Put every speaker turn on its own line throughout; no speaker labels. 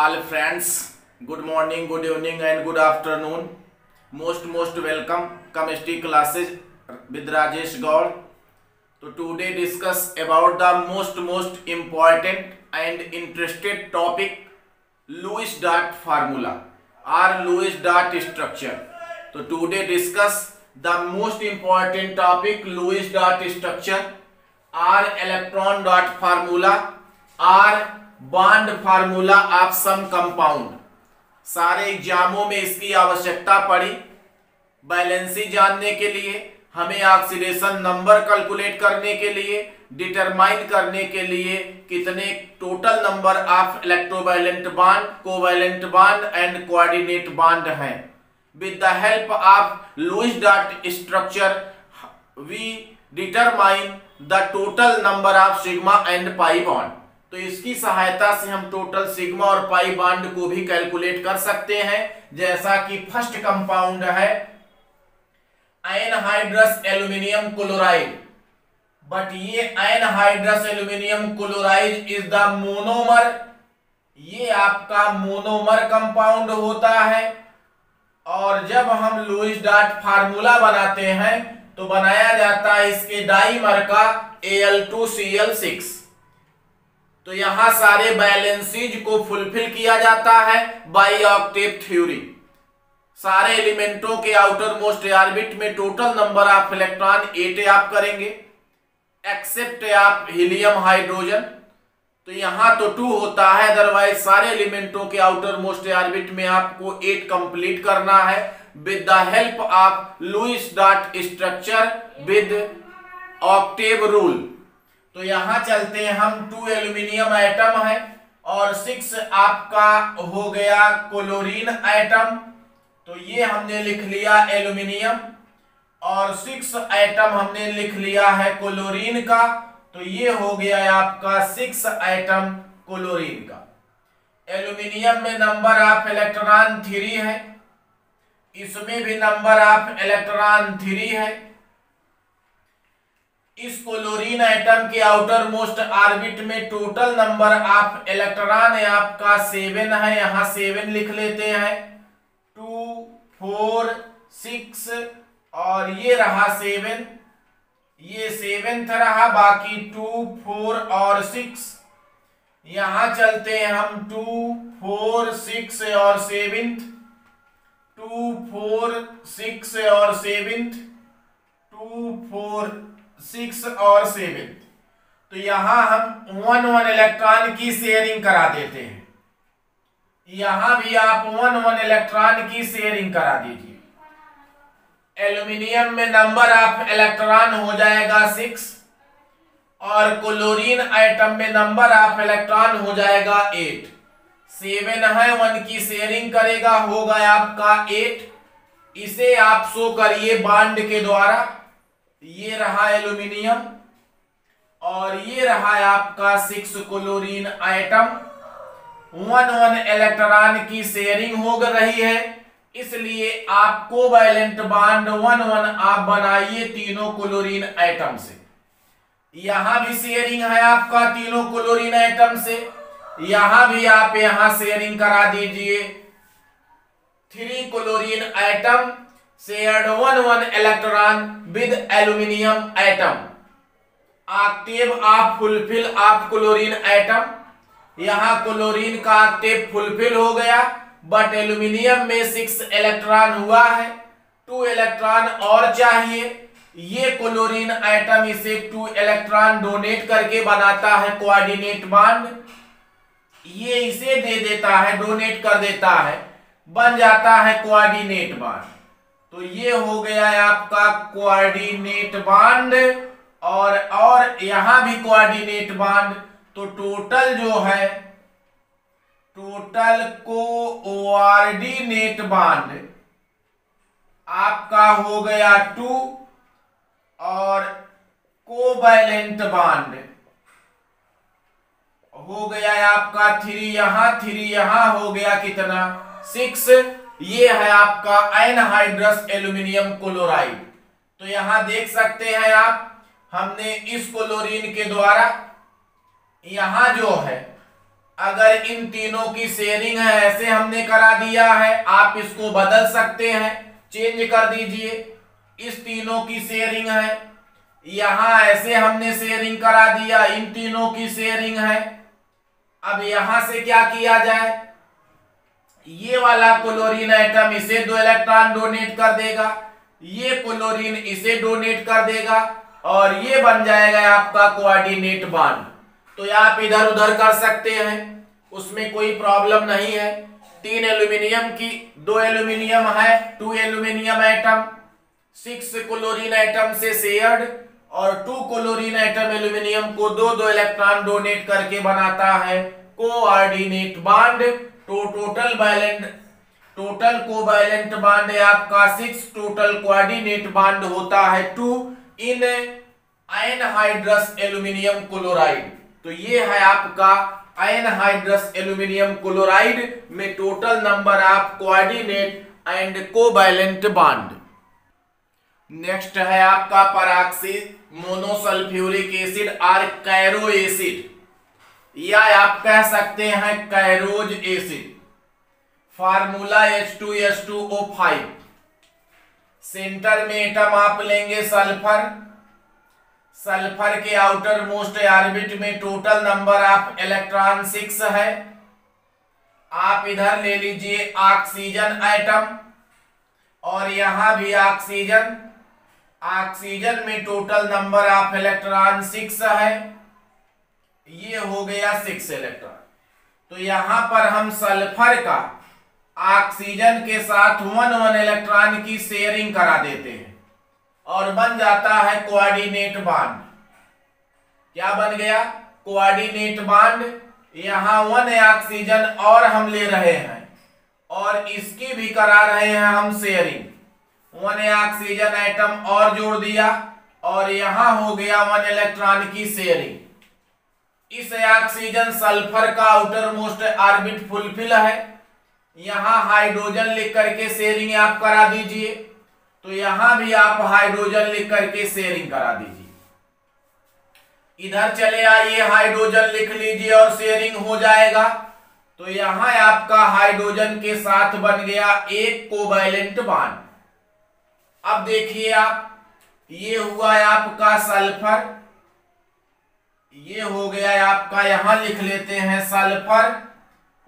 all friends. Good morning, good evening and good afternoon. Most welcome chemistry classes with Rajesh Gaur. So today discuss about the most important and interested topic, Lewis dot formula or Lewis dot structure. So today discuss the most important topic, Lewis dot structure or electron dot formula or bond formula of some compound. सारे एग्जामों में इसकी आवश्यकता पड़ी। Valency जानने के लिए, हमें ऑक्सीडेशन नंबर कैलकुलेट करने के लिए, डिटरमाइन करने के लिए कितने total number of electrovalent bond, covalent bond and coordinate bond हैं। With the help of Lewis dot structure we determine the total number of sigma and pi bond. तो इसकी सहायता से हम टोटल सिग्मा और पाई बॉन्ड को भी calculate कर सकते हैं। जैसा कि फर्स्ट कंपाउंड है एनहाइड्रस एल्यूमिनियम क्लोराइड, बट ये anhydrous aluminium chloride is the monomer. ये आपका मोनोमर कंपाउंड होता है और जब हम लुईस डॉट फार्मूला बनाते हैं तो बनाया जाता है इसके डाइमर का Al2Cl6। तो यहां सारे बैलेंसीज को फुलफिल किया जाता है बाई ऑक्टेव थ्योरी। सारे एलिमेंटों के आउटर मोस्ट ऑर्बिट में टोटल नंबर ऑफ इलेक्ट्रॉन 8 आप करेंगे एक्सेप्ट आप हीलियम हाइड्रोजन। तो यहां तो 2 होता है, अदरवाइज सारे एलिमेंटों के आउटर मोस्ट ऑर्बिट में आपको 8 कंप्लीट करना है with the help of Lewis dot structure with octet rule. तो यहां चलते हैं हम 2 एल्यूमिनियम एटम है और 6 आपका हो गया क्लोरीन एटम। तो ये हमने लिख लिया एल्यूमिनियम और 6 एटम हमने लिख लिया है क्लोरीन का। तो ये हो गया आपका 6 एटम क्लोरीन का। एल्यूमिनियम में नंबर ऑफ इलेक्ट्रॉन 3 है, इसमें भी नंबर ऑफ इलेक्ट्रॉन 3 है। इस क्लोरीन एटम के आउटर मोस्ट ऑर्बिट में टोटल नंबर ऑफ इलेक्ट्रॉन है आपका 7 है, यहां 7 लिख लेते हैं। 2 4 6 और ये रहा 7, ये 7th रहा, बाकी 2 4 और 6। यहां चलते हैं हम 2 4 6 और 7th, 2 4 6 और 7th, 2 4 6 और 7। तो यहां हम 1 इलेक्ट्रॉन की शेयरिंग करा देते हैं। यहां भी आप 1 इलेक्ट्रॉन की शेयरिंग करा दीजिए। एल्यूमिनियम में नंबर ऑफ इलेक्ट्रॉन हो जाएगा 6 और क्लोरीन आइटम में नंबर ऑफ इलेक्ट्रॉन हो जाएगा 8। 7 है, 1 की शेयरिंग करेगा, होगा आपका 8। इसे आप शो करिए बॉन्ड के द्वारा। ये रहा एल्यूमिनियम और ये रहा आपका 6 क्लोरीन आइटम। 1 इलेक्ट्रॉन की शेयरिंग हो रही है, इसलिए आप कोवैलेंट बॉन्ड 1 आप बनाइए तीनों क्लोरीन आइटम से। यहां भी शेयरिंग है आपका तीनों क्लोरीन आइटम से, यहां भी आप यहां शेयरिंग करा दीजिए। 3 chlorine item shared 1 electron with aluminium atom. Octave of fulfil of chlorine atom. यहां क्लोरीन का ऑक्टेव फुलफिल हो गया, बट एल्यूमिनियम में 6 इलेक्ट्रॉन हुआ है, 2 इलेक्ट्रॉन और चाहिए। ये क्लोरीन एटम इसे 2 इलेक्ट्रॉन डोनेट करके बनाता है कोऑर्डिनेट बॉन्ड। ये इसे दे देता है, डोनेट कर देता है, बन जाता है कोऑर्डिनेट बॉन्ड। तो ये हो गया है आपका कोऑर्डिनेट बॉन्ड और यहां भी कोऑर्डिनेट बॉन्ड। तो टोटल जो है, टोटल कोऑर्डिनेट बॉन्ड आपका हो गया 2 और कोवैलेंट बॉन्ड हो गया है आपका 3 यहां हो गया कितना 6। ये है आपका एनहाइड्रस एल्यूमिनियम क्लोराइड। तो यहां देख सकते हैं आप, हमने इस क्लोरीन के द्वारा यहां जो है अगर इन तीनों की शेयरिंग है, ऐसे हमने करा दिया है, आप इसको बदल सकते हैं, चेंज कर दीजिए। इस तीनों की शेयरिंग है, यहां ऐसे हमने शेयरिंग करा दिया, इन तीनों की शेयरिंग है। अब यहां से क्या किया जाए, ये वाला क्लोरीन एटम इसे 2 इलेक्ट्रॉन डोनेट कर देगा, ये क्लोरीन इसे डोनेट कर देगा, और ये बन जाएगा आपका कोऑर्डिनेट बॉन्ड। तो आप इधर उधर कर सकते हैं, उसमें कोई प्रॉब्लम नहीं है। 3 एल्यूमिनियम की 2 एल्यूमिनियम है, 2 एल्यूमिनियम एटम 6 क्लोरीन एटम से शेयर्ड, और 2 क्लोरीन एटम एल्यूमिनियम को 2 इलेक्ट्रॉन डोनेट करके बनाता है कोऑर्डिनेट बॉन्ड। तो टोटल कोवैलेंट बॉन्ड है आपका 6, टोटल कोऑर्डिनेट बॉन्ड होता है 2 इन एनहाइड्रस एल्यूमिनियम क्लोराइड। तो ये है आपका एनहाइड्रस एल्यूमिनियम क्लोराइड में total number of coordinate and covalent bond. Next है आपका पराक्सी मोनोसल्फ्यूरिक एसिड और कैरो एसिड, या आप कह सकते हैं कैरोज एसिड। Formula H2SO5। सेंटर में एटम आप लेंगे सल्फर, सल्फर के आउटर मोस्ट ऑर्बिट में टोटल नंबर ऑफ इलेक्ट्रॉन 6 है। आप इधर ले लीजिए ऑक्सीजन एटम, और यहां भी ऑक्सीजन, ऑक्सीजन में टोटल नंबर ऑफ इलेक्ट्रॉन 6 है, ये हो गया 6 इलेक्ट्रॉन। तो यहां पर हम सल्फर का ऑक्सीजन के साथ 1 इलेक्ट्रॉन की शेयरिंग करा देते हैं, और बन जाता है कोऑर्डिनेट बॉन्ड। क्या बन गया, कोऑर्डिनेट बॉन्ड। यहां 1 ऑक्सीजन और हम ले रहे हैं, और इसकी भी करा रहे हैं हम शेयरिंग। 1 ऑक्सीजन एटम और जोड़ दिया, और यहां हो गया 1 इलेक्ट्रॉन की शेयरिंग। इस ऑक्सीजन सल्फर का आउटर मोस्ट ऑर्बिट फुलफिल है, यहां हाइड्रोजन लिख करके शेयरिंग आप करा दीजिए। तो यहां भी आप हाइड्रोजन लिख करके शेयरिंग करा दीजिए। इधर चले आइए, हाइड्रोजन लिख लीजिए और शेयरिंग हो जाएगा। तो यहां आपका हाइड्रोजन के साथ बन गया एक कोवैलेंट बॉन्ड। अब देखिए आप, ये हुआ है आपका सल्फर, ये हो गया आपका, यहां लिख लेते हैं सल्फर,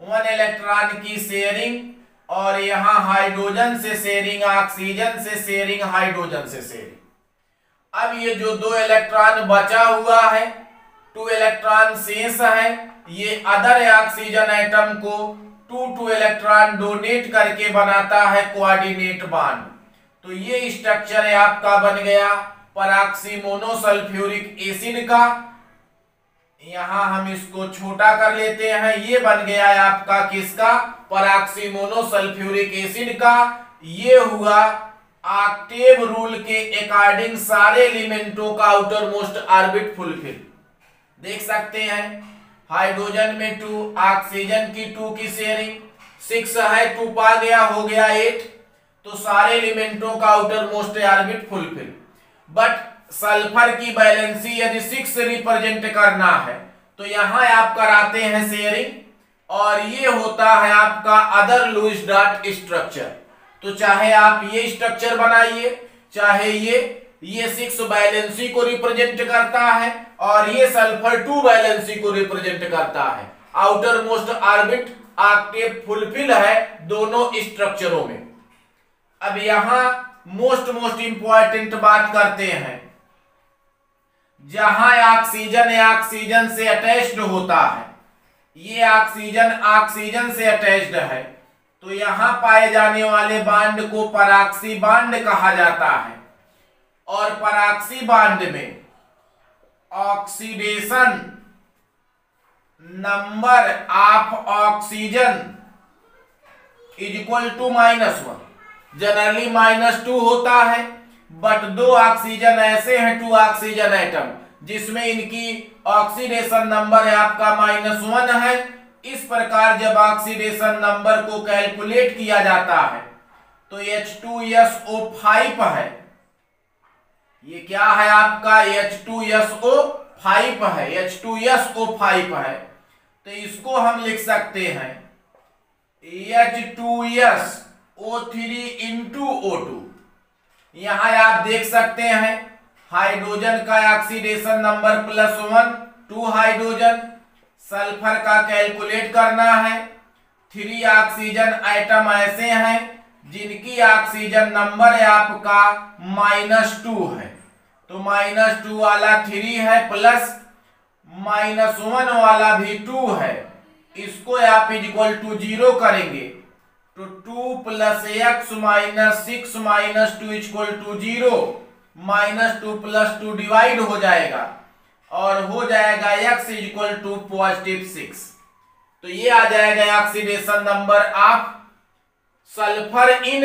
1 इलेक्ट्रॉन की शेयरिंग, और यहां हाइड्रोजन से शेयरिंग, ऑक्सीजन से शेयरिंग, हाइड्रोजन से शेयरिंग। अब ये जो 2 इलेक्ट्रॉन बचा हुआ है, 2 इलेक्ट्रॉन शेष है, ये अदर ऑक्सीजन एटम को 2 इलेक्ट्रॉन डोनेट करके बनाता है कोऑर्डिनेट बॉन्ड। तो ये स्ट्रक्चर है आपका बन गया पराक्सी मोनोसल्फ्यूरिक एसिड का। यहां हम इसको छोटा कर लेते हैं, ये बन गया है आपका किसका, पराक्सी मोनोसल्फ्यूरिक एसिड का। ये हुआ ऑक्टेव रूल के अकॉर्डिंग सारे एलिमेंटों का आउटर मोस्ट ऑर्बिट फुलफिल। देख सकते हैं हाइड्रोजन में 2, ऑक्सीजन की 2 की शेयरिंग, 6 है, 2 पा गया, हो गया 8। तो सारे एलिमेंटों का outer most orbit fulfil. But sulphur की बैलेंसी यदि 6 रिप्रेजेंट करना है तो यहां आप कराते हैं शेयरिंग, और ये होता है आपका अदर लुईस डॉट स्ट्रक्चर। तो चाहे आप ये स्ट्रक्चर बनाइए, चाहे ये 6 बैलेंसी को रिप्रेजेंट करता है, और ये सल्फर 2 बैलेंसी को रिप्रेजेंट करता है। Outer most orbit Octave fulfil है दोनों स्ट्रक्चरों में। अब यहां मोस्ट इंपॉर्टेंट बात करते हैं, जहां ऑक्सीजन से अटैच्ड होता है, ये ऑक्सीजन से अटैच्ड है, तो यहां पाए जाने वाले बॉन्ड को पराक्सी बॉन्ड कहा जाता है। और पराक्सी बॉन्ड में oxidation number of oxygen is equal to -1। Generally -2 होता है, बट 2 ऑक्सीजन ऐसे हैं, 2 ऑक्सीजन एटम, जिसमें इनकी ऑक्सीडेशन नंबर है आपका -1 है। इस प्रकार जब ऑक्सीडेशन नंबर को कैलकुलेट किया जाता है तो H2SO5 है, ये क्या है आपका H2SO5 है, H2SO5 है। तो इसको हम लिख सकते हैं H2SO3 इंटू O2। यहां आप देख सकते हैं हाइड्रोजन का ऑक्सीडेशन नंबर +1, 2 हाइड्रोजन। सल्फर का कैलकुलेट करना है। 3 ऑक्सीजन आइटम ऐसे हैं जिनकी ऑक्सीजन नंबर है आपका -2 है, तो -2 वाला 3 है, प्लस -1 वाला भी 2 है। इसको आप इक्वल टू 0 करेंगे तो 2 + x - 6 - 2 इक्वल टू 0, -2 + 2 डिवाइड हो जाएगा और हो जाएगा x इक्वल टू +6। तो ये आ जाएगा oxidation number of sulphur in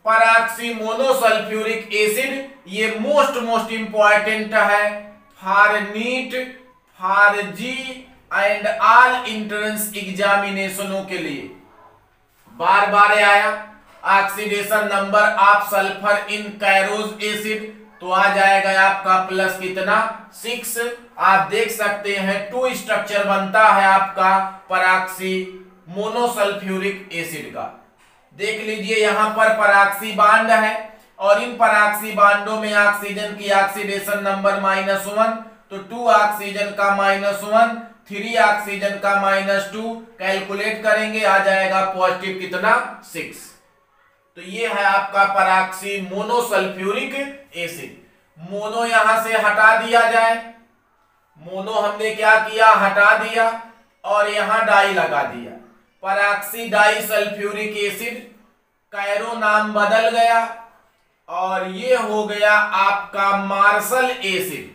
peroxy monosulphuric acid. ये मोस्ट इंपॉर्टेंट है for NEET, for JEE and all entrance एग्जामिनेशनों के लिए बार बार आया। Oxidation number of sulphur in Caro's acid तो आ जाएगा आपका प्लस कितना 6। आप देख सकते हैं 2 स्ट्रक्चर बनता है आपका पराक्सी मोनोसल्फ्यूरिक एसिड का। देख लीजिए यहां पर पराक्सी बांड है और इन पराक्सी बांडों में ऑक्सीजन की ऑक्सीडेशन नंबर -1, तो 2 ऑक्सीजन का -1, 3 ऑक्सीजन का -2 कैलकुलेट करेंगे आ जाएगा पॉजिटिव कितना 6। तो ये है आपका पराक्सी मोनोसल्फ्यूरिक एसिड। मोनो यहां से हटा दिया जाए, मोनो हमने क्या किया हटा दिया और यहां डाई लगा दिया। पराक्सी डाई सल्फ्यूरिक एसिड, कैरो नाम बदल गया और ये हो गया आपका मार्शल एसिड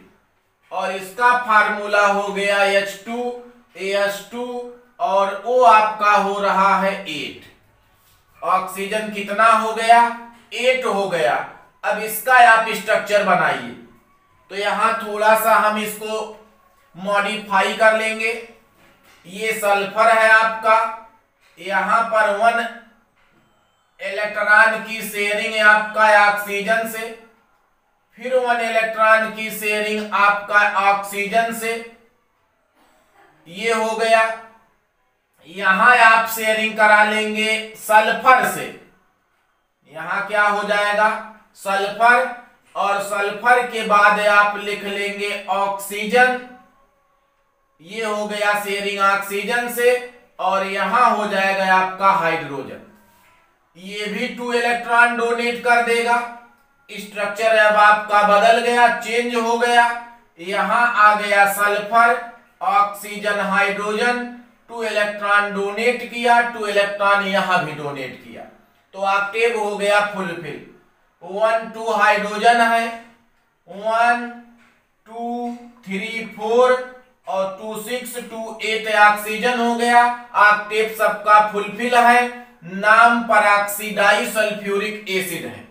और इसका फार्मूला हो गया H2AS2 और O आपका हो रहा है 8। ऑक्सीजन कितना हो गया 8 हो गया। अब इसका आप स्ट्रक्चर बनाइए तो यहां थोड़ा सा हम इसको मॉडिफाई कर लेंगे। ये सल्फर है आपका, यहां पर 1 इलेक्ट्रॉन की शेयरिंग है आपका ऑक्सीजन से, फिर 1 इलेक्ट्रॉन की शेयरिंग आपका ऑक्सीजन से, ये हो गया। यहां आप शेयरिंग करा लेंगे सल्फर से, यहां क्या हो जाएगा सल्फर और सल्फर के बाद आप लिख लेंगे ऑक्सीजन, ये हो गया शेयरिंग ऑक्सीजन से और यहां हो जाएगा आपका हाइड्रोजन, ये भी 2 इलेक्ट्रॉन डोनेट कर देगा। स्ट्रक्चर अब आपका बदल गया, चेंज हो गया। यहां आ गया sulphur, oxygen, hydrogen, 2 electron donate किया, 2 इलेक्ट्रॉन यहां भी डोनेट किया, तो ऑक्टेव हो गया फुलफिल। 1 2 हाइड्रोजन है, 1 2 3 4 और 2 6 2 8 ऑक्सीजन हो गया। ऑक्टेव सबका फुलफिल है। नाम पराक्सी डाई सल्फ्यूरिक एसिड है।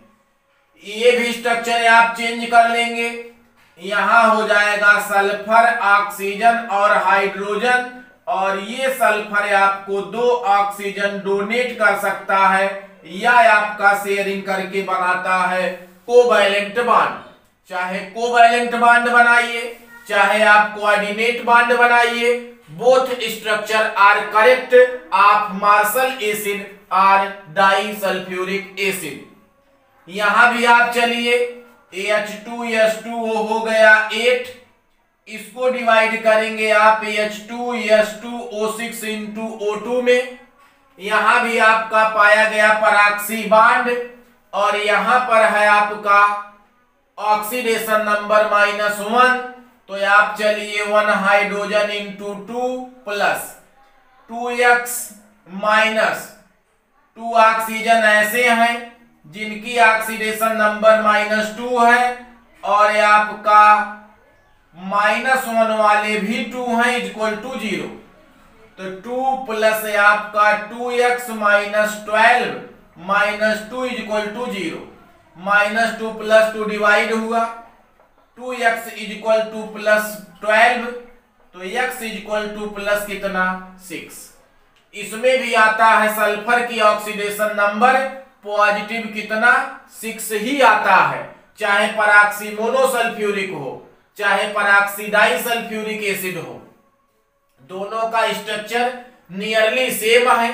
ये भी स्ट्रक्चर आप चेंज कर लेंगे, यहां हो जाएगा सल्फर, ऑक्सीजन और हाइड्रोजन और ये सल्फर आपको 2 ऑक्सीजन डोनेट कर सकता है या आपका शेयरिंग करके बनाता है कोवैलेंट बॉन्ड। चाहे कोवैलेंट बॉन्ड बनाइए चाहे आप कोऑर्डिनेट बॉन्ड बनाइए, both structure are correct of Marshall acid और डाई सल्फ्यूरिक एसिड। यहां भी आप चलिए H2S2O हो गया 8, इसको डिवाइड करेंगे आप H2S2O6 इंटू O2 में। यहां भी आपका पाया गया पराक्सी बॉन्ड और यहां पर है आपका ऑक्सीडेशन नंबर -1, तो आप चलिए 1 hydrogen into 2 plus 2x minus 2 oxygen ऐसे हैं जिनकी ऑक्सीडेशन नंबर -2 है और आपका -1 वाले भी 2 हैं इक्वल टू 0, तो 2 प्लस आपका 2x minus 12 -2 equal to 0, -2 + 2 divide हुआ, 2x इक्वल टू +12, तो x इक्वल टू प्लस कितना 6। इसमें भी आता है सल्फर की ऑक्सीडेशन नंबर पॉजिटिव कितना 6 ही आता है, चाहे पराक्सी मोनोसल्फ्यूरिक हो चाहे परऑक्सीडाई सल्फ्यूरिक एसिड हो, दोनों का स्ट्रक्चर नियरली सेम है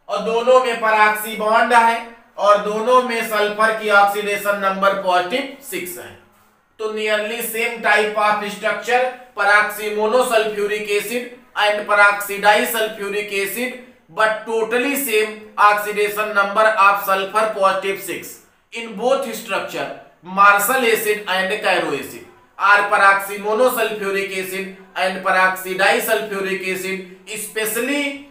और दोनों में परऑक्सी बॉन्ड है और दोनों में सल्फर की ऑक्सीडेशन नंबर +6 है। तो nearly same type of structure peroxy monosulphuric acid and peroxydisulphuric acid, but totally same oxidation number of sulphur +6 in both structure Marshall acid and Cairo acid or peroxy monosulfuric acid and peroxy disulfuric acid especially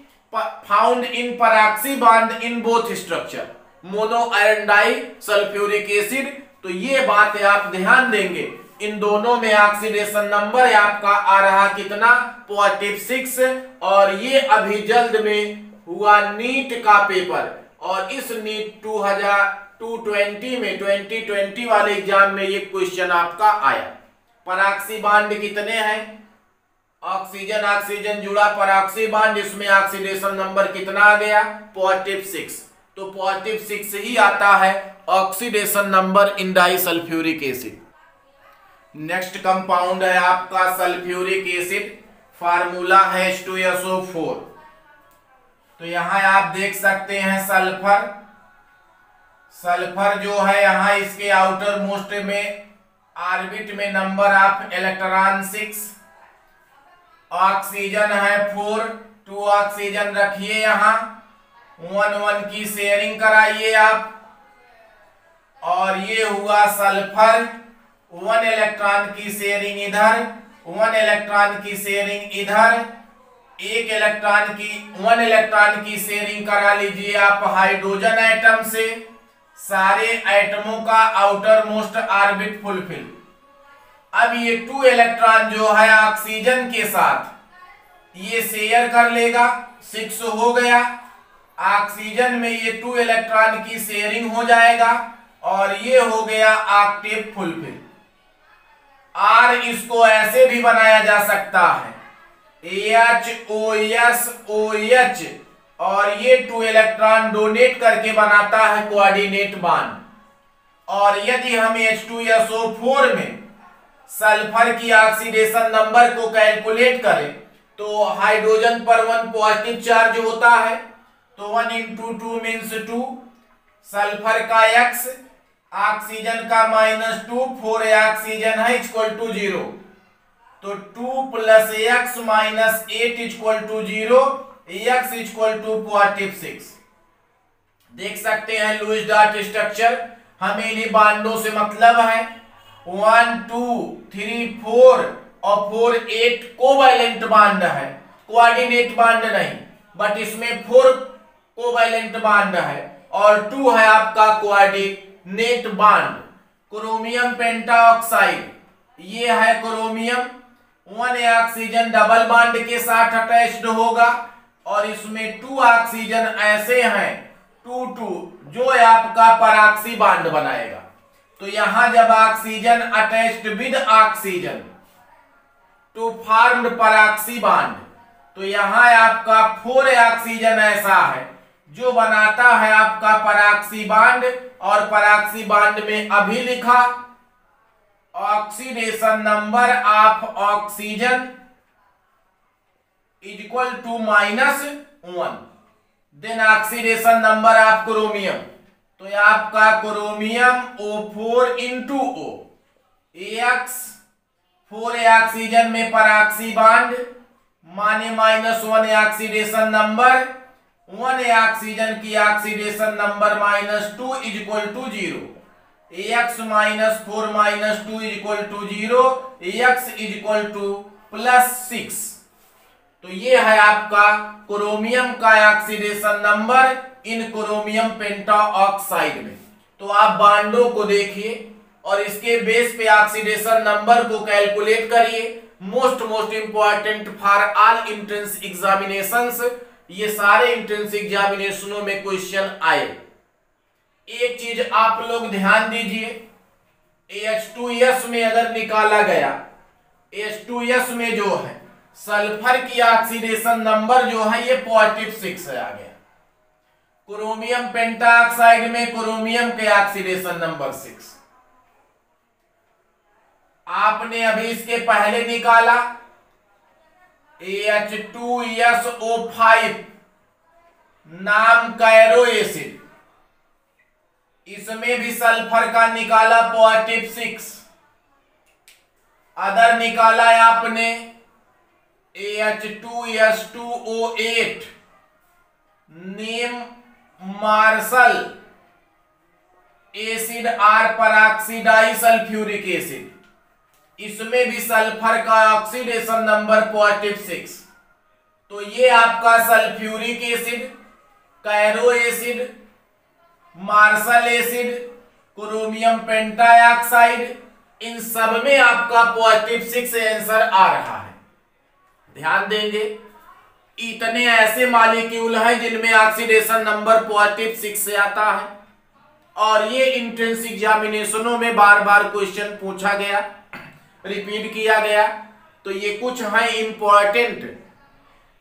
found in peroxy bond in both structure mono and disulfuric acid। तो ये बात है आप ध्यान देंगे, इन दोनों में oxidation number आपका आ रहा कितना +6 और ये अभी जल्द में हुआ नीट का पेपर और इस नीट 2020 में 2020 वाले एग्जाम में ये क्वेश्चन आपका आया। परऑक्सी बॉन्ड कितने हैं, ऑक्सीजन ऑक्सीजन जुड़ा परऑक्सी बॉन्ड, इसमें ऑक्सीडेशन नंबर कितना आ गया +6, तो +6 ही आता है ऑक्सीडेशन नंबर इन डाइसल्फ्यूरिक एसिड। नेक्स्ट कंपाउंड है आपका सल्फ्यूरिक एसिड, फार्मूला है H2SO4। तो यहां आप देख सकते हैं सल्फर जो है यहाँ इसके आउटर मोस्ट में ऑर्बिट में नंबर ऑफ इलेक्ट्रॉन 6, ऑक्सीजन है 4, 2 ऑक्सीजन रखिए यहाँ, 1 की शेयरिंग कराइए आप, और ये हुआ सल्फर 1 इलेक्ट्रॉन की शेयरिंग इधर, 1 इलेक्ट्रॉन की शेयरिंग इधर, 1 इलेक्ट्रॉन की शेयरिंग करा लीजिए आप हाइड्रोजन एटम से, सारे एटमों का आउटर मोस्ट ऑर्बिट फुलफिल। अब ये 2 इलेक्ट्रॉन जो है ऑक्सीजन के साथ ये शेयर कर लेगा, 6 हो गया, ऑक्सीजन में ये 2 इलेक्ट्रॉन की शेयरिंग हो जाएगा और ये हो गया ऑक्टेव फुलफिल। और इसको ऐसे भी बनाया जा सकता है HOSOH और ये 2 इलेक्ट्रॉन डोनेट करके बनाता है कोऑर्डिनेट बॉन्ड। और यदि हम H2SO4 में सल्फर की ऑक्सीडेशन नंबर को कैलकुलेट करें तो हाइड्रोजन पर 1 पॉजिटिव चार्ज होता है, तो 1 × 2 मीन्स 2, सल्फर का X, ऑक्सीजन का -2, 4 ऑक्सीजन है =0, तो 2 + X - 8 =0, X =+6। देख सकते हैं लुईस डॉट स्ट्रक्चर, हमें इन्हीं बांडों से मतलब है। 1 2 3 4 और 4 8 कोवैलेंट बांड है, कोऑर्डिनेट बांड नहीं, बट इसमें 4 कोवैलेंट बांड है और 2 है आपका कोऑर्डिनेट बांड। क्रोमियम पेंटाऑक्साइड ये है क्रोमियम, 1 ऑक्सीजन डबल बांड के साथ अटैच्ड होगा और इसमें 2 ऑक्सीजन ऐसे हैं 2 2 जो आपका परऑक्सी बांड बनाएगा। तो यहां जब oxygen attached with oxygen to formed peroxy bond, तो यहां आपका 4 ऑक्सीजन ऐसा है जो बनाता है आपका परऑक्सी बांड, और परऑक्सी बांड में अभी लिखा oxidation number of oxygen =-1, then oxidation number of chromium, तो आपका chromium O4 × O, AX 4 oxygen में परऑक्सी बांड माने -1 ऑक्सीडेशन नंबर, 1 ऑक्सीजन की ऑक्सीडेशन नंबर -2 =0, AX -4 -2 =0, AX +6। तो ये है आपका क्रोमियम का ऑक्सीडेशन नंबर इन क्रोमियम पेंटाऑक्साइड में। तो आप बांडों को देखिए और इसके बेस पे ऑक्सीडेशन नंबर को कैलकुलेट करिए। Most important for all entrance examinations, ये सारे एंट्रेंस एग्जामिनेशनों में क्वेश्चन आए। एक चीज आप लोग ध्यान दीजिए, H2S में अगर निकाला गया, H2S में जो है सल्फर की ऑक्सीडेशन नंबर जो है ये +6 आ गया, क्रोमियम पेंटाऑक्साइड में क्रोमियम के ऑक्सीडेशन नंबर 6। आपने अभी इसके पहले निकाला H2SO5 नाम कैरो एसिड, इसमें भी सल्फर का निकाला +6। अदर निकाला है आपने H2S2O8 name Marshall acid R peroxydisulphuric acid, इसमें भी सल्फर का ऑक्सीडेशन नंबर +6। तो ये आपका sulphuric acid, Caro acid, Marshall acid, chromium pentoxide, इन सब में आपका +6 आंसर आ रहा है। ध्यान देंगे, इतने ऐसे मॉलिक्यूल हैं जिनमें ऑक्सीडेशन नंबर +6 से आता है, और ये एंट्रेंस एग्जामिनेशनों में बार बार क्वेश्चन पूछा गया, रिपीट किया गया। तो ये कुछ है important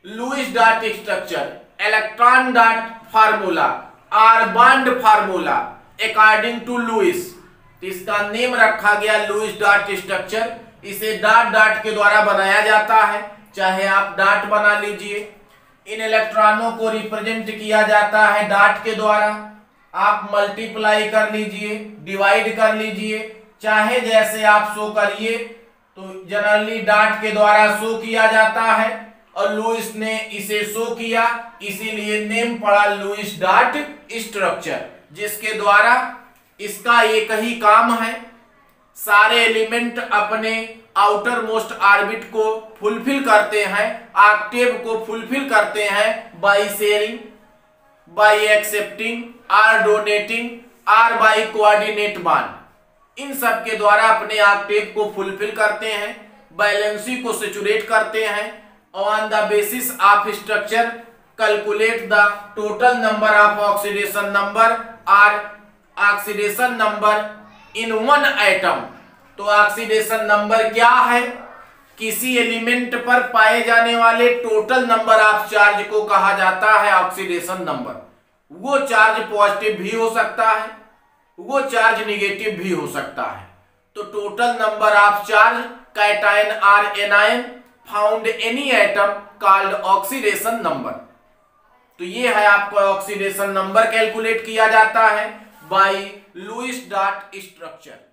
Lewis dot structure, electron dot formula, or bond formula according to Lewis. तो इसका नेम रखा गया लुईस डॉट स्ट्रक्चर। इसे डॉट डॉट के द्वारा बनाया जाता है, चाहे आप डॉट बना लीजिए। इन इलेक्ट्रॉनों को रिप्रेजेंट किया जाता है डॉट के द्वारा। आप मल्टीप्लाई कर लीजिए, डिवाइड कर लीजिए, चाहे जैसे आप शो करिए। तो जनरली डॉट के द्वारा शो किया जाता है, और लुईस ने इसे शो किया, इसीलिए नेम पड़ा लुईस डॉट स्ट्रक्चर, जिसके द्वारा इसका एक ही काम है, सारे एलिमेंट अपने आउटर मोस्ट ऑर्बिट को फुलफिल करते हैं, ऑक्टेव को फुलफिल करते हैं by sharing, by accepting, or donating, or by coordinate bond. इन सब के द्वारा अपने ऑक्टेव को फुलफिल करते हैं, बैलेंसी को सैचुरेट करते हैं। On the basis of structure calculate the total number of oxidation number और oxidation number in one atom. तो ऑक्सीडेशन नंबर क्या है? किसी एलिमेंट पर पाए जाने वाले टोटल नंबर ऑफ चार्ज को कहा जाता है ऑक्सीडेशन नंबर। वो चार्ज पॉजिटिव भी हो सकता है, वो चार्ज निगेटिव भी हो सकता है। तो total number of charge cation और anion found any atom called oxidation number. तो ये है आपका ऑक्सीडेशन नंबर कैलकुलेट किया जाता है बाय लुईस डॉट स्ट्रक्चर।